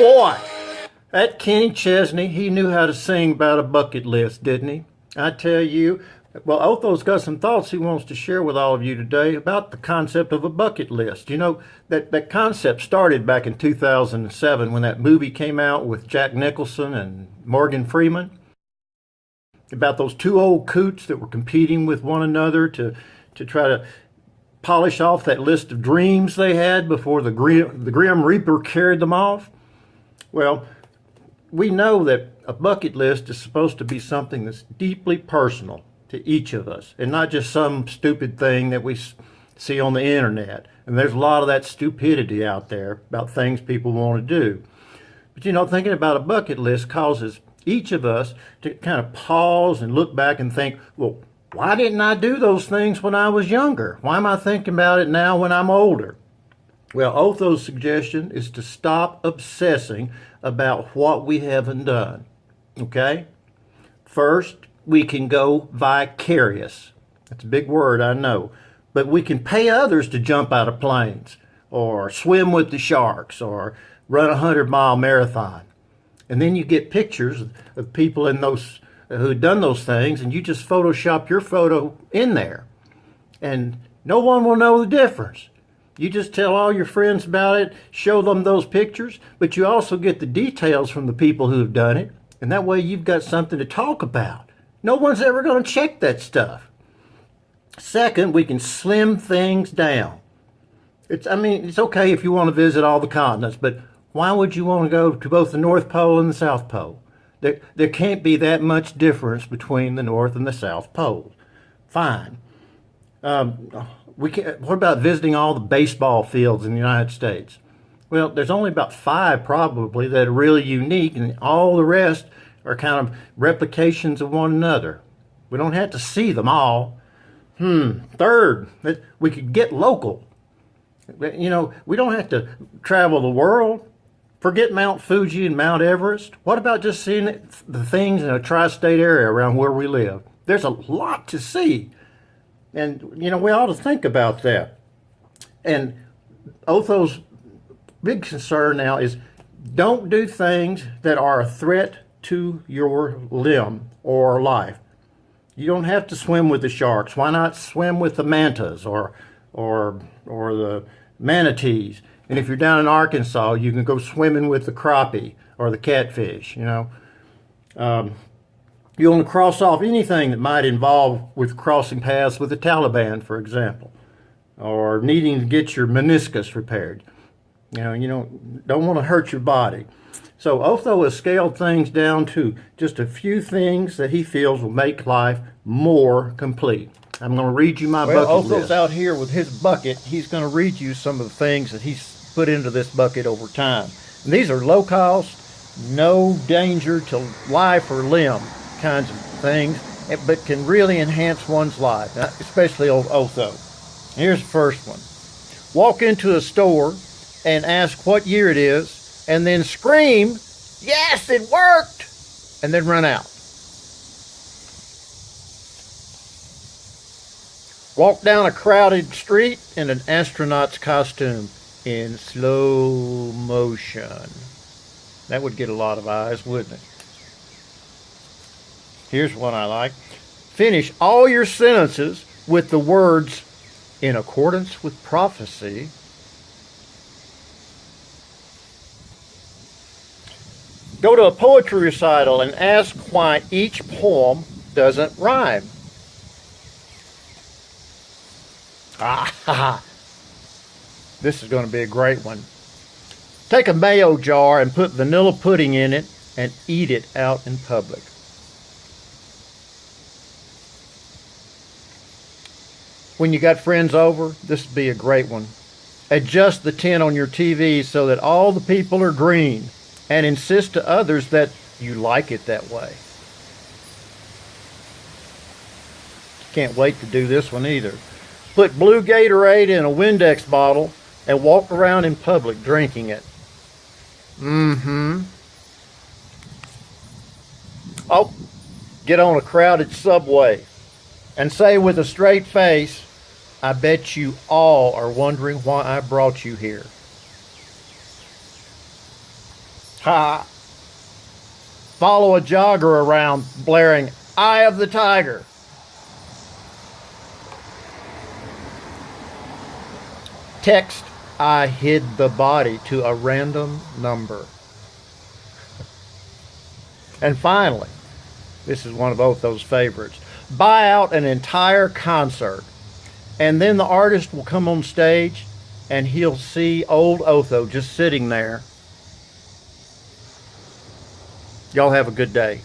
Boy, that Kenny Chesney, he knew how to sing about a bucket list, didn't he? I tell you, well, Otho's got some thoughts he wants to share with all of you today about the concept of a bucket list. You know, that concept started back in 2007 when that movie came out with Jack Nicholson and Morgan Freeman about those two old coots that were competing with one another to try to polish off that list of dreams they had before the Grim Reaper carried them off. Well, we know that a bucket list is supposed to be something that's deeply personal to each of us and not just some stupid thing that we see on the internet. And there's a lot of that stupidity out there about things people want to do. But you know, thinking about a bucket list causes each of us to kind of pause and look back and think, well, why didn't I do those things when I was younger? Why am I thinking about it now when I'm older? Well, Otho's suggestion is to stop obsessing about what we haven't done, okay? First, we can go vicarious. That's a big word, I know. But we can pay others to jump out of planes or swim with the sharks or run a 100-mile marathon. And then you get pictures of people in those who've done those things, and you just Photoshop your photo in there. And no one will know the difference. You just tell all your friends about it, show them those pictures, but you also get the details from the people who have done it, and that way you've got something to talk about. No one's ever going to check that stuff. Second, we can slim things down. It's okay if you want to visit all the continents, but why would you want to go to both the North Pole and the South Pole? There can't be that much difference between the North and the South Pole. Fine. What about visiting all the baseball fields in the United States? Well, there's only about 5 probably that are really unique, and all the rest are kind of replications of one another. We don't have to see them all. Third, we could get local. You know, we don't have to travel the world. Forget Mount Fuji and Mount Everest. What about just seeing the things in a tri-state area around where we live? There's a lot to see. And, you know, we ought to think about that. And Otho's big concern now is don't do things that are a threat to your limb or life. You don't have to swim with the sharks. Why not swim with the mantas or the manatees? And if you're down in Arkansas, you can go swimming with the crappie or the catfish, you know. You want to cross off anything that might involve with crossing paths with the Taliban, for example, or needing to get your meniscus repaired. You don't want to hurt your body. So Otho has scaled things down to just a few things that he feels will make life more complete. I'm going to read you my bucket list. Otho's out here with his bucket. He's going to read you some of the things that he's put into this bucket over time. And these are low cost, no danger to life or limb kinds of things, but can really enhance one's life, especially old Otho. Here's the first one. Walk into a store and ask what year it is, and then scream, "Yes, it worked!" and then run out. Walk down a crowded street in an astronaut's costume in slow motion. That would get a lot of eyes, wouldn't it? Here's one I like. Finish all your sentences with the words, "in accordance with prophecy." Go to a poetry recital and ask why each poem doesn't rhyme. This is going to be a great one. Take a mayo jar and put vanilla pudding in it and eat it out in public. When you got friends over, this would be a great one. Adjust the tint on your TV so that all the people are green, and insist to others that you like it that way. Can't wait to do this one either. Put blue Gatorade in a Windex bottle and walk around in public drinking it. Oh, get on a crowded subway and say with a straight face, "I bet you all are wondering why I brought you here." Ha! Follow a jogger around blaring, "Eye of the Tiger." Text, "I hid the body" to a random number. And finally, this is one of Otho's favorites. Buy out an entire concert, and then the artist will come on stage and he'll see old Otho just sitting there. Y'all have a good day.